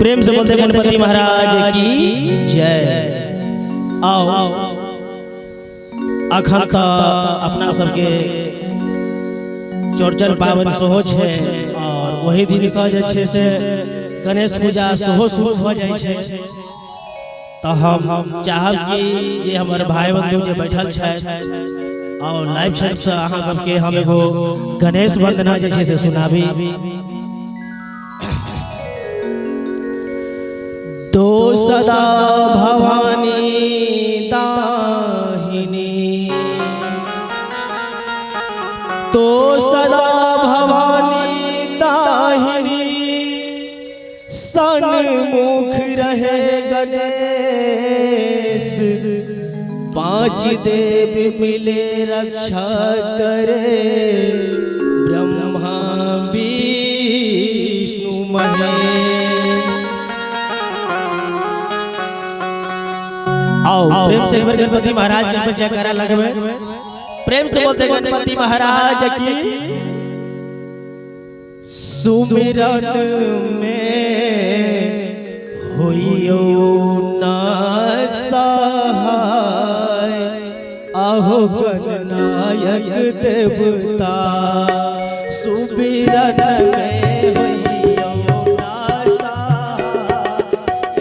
प्रेम से बोलते गणपति महाराज की जय। आओ अखन अपना सबके चौरचन पावन सेहो छै और वही दिन से गणेश पूजा सेहो शुरू भ जाय छै। तो हम चाहब कि जे हमर भाई बंधु जे बैठल छै और लाइव छत से अहाँ सबके हम एगो गणेश वंदना जे छै से सुनाबी। तो सदा भवानी दाहिनी, तो सदा भवानी दाहिनी, सन्मुख रहे गणेश, पांच देव मिले रक्षा करे, ब्रह्मा विष्णु महेश। आओ प्रेम से गणपति महाराज के जयकारा लगवे। प्रेम से बोलते गणपति महाराज की। सुमिरन में होइयो ना सहाय, आहो गणनायक देवता, सुमिरन में होइयो ना सहाय,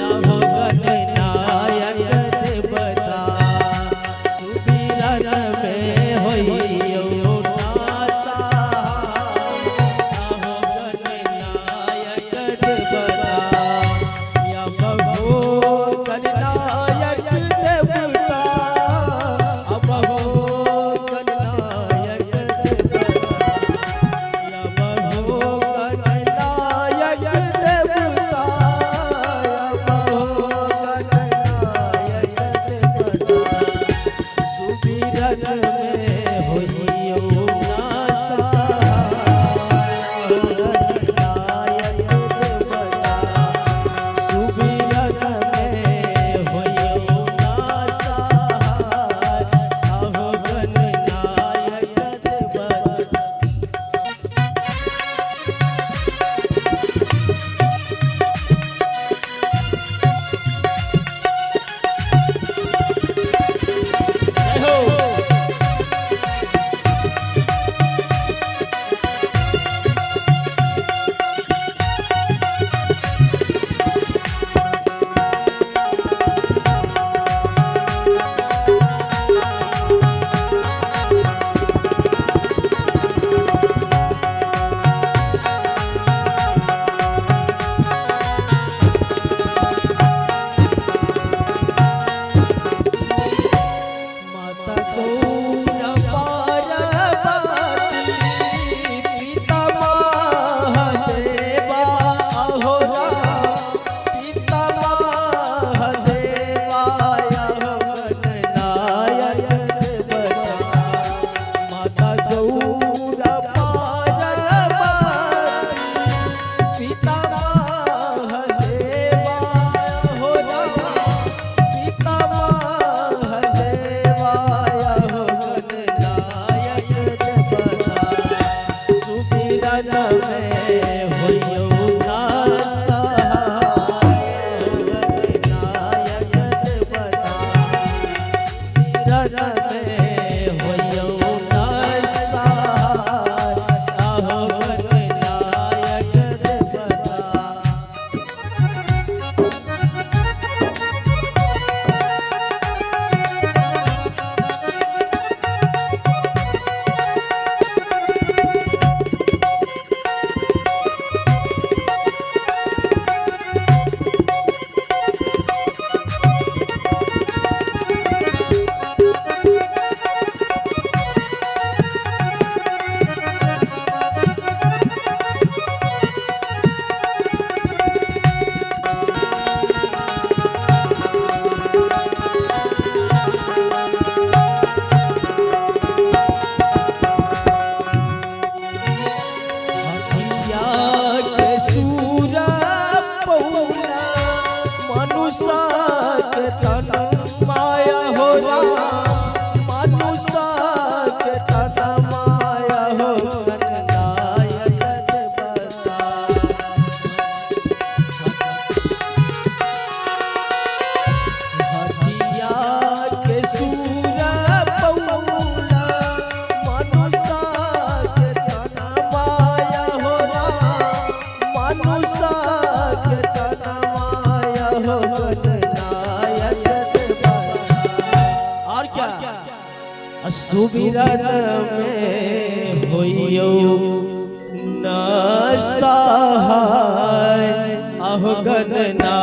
आहो गणनायक देवता, सुमिरन में होइयो ना सहाय, आहो गणनायक देवता, या बहो गणनायक देवता, अब हो गणनायक देवता, या बहो गणनायक देवता, अब हो गणनायक देवता, सुमिरन में होइयो ना सहाय, गणनायक देवता, सुमिरन में होइयो ना सहाय, आहो गणनायक देवता। जय हो। माता गौरा पार्वती, पिता महादेवा, आहो राम, पिता महादेवा, आहो गणनायक देवता, माता गौरा पार्वती, पिता महादेवा, आहो राम, पिता महादेवा, आहो गणनायक देवता, सुमिरन में होइयो ना साके तनमाया हो गणनायक और क्या सुबिरन में होइयो न सहाय अहो गणनायक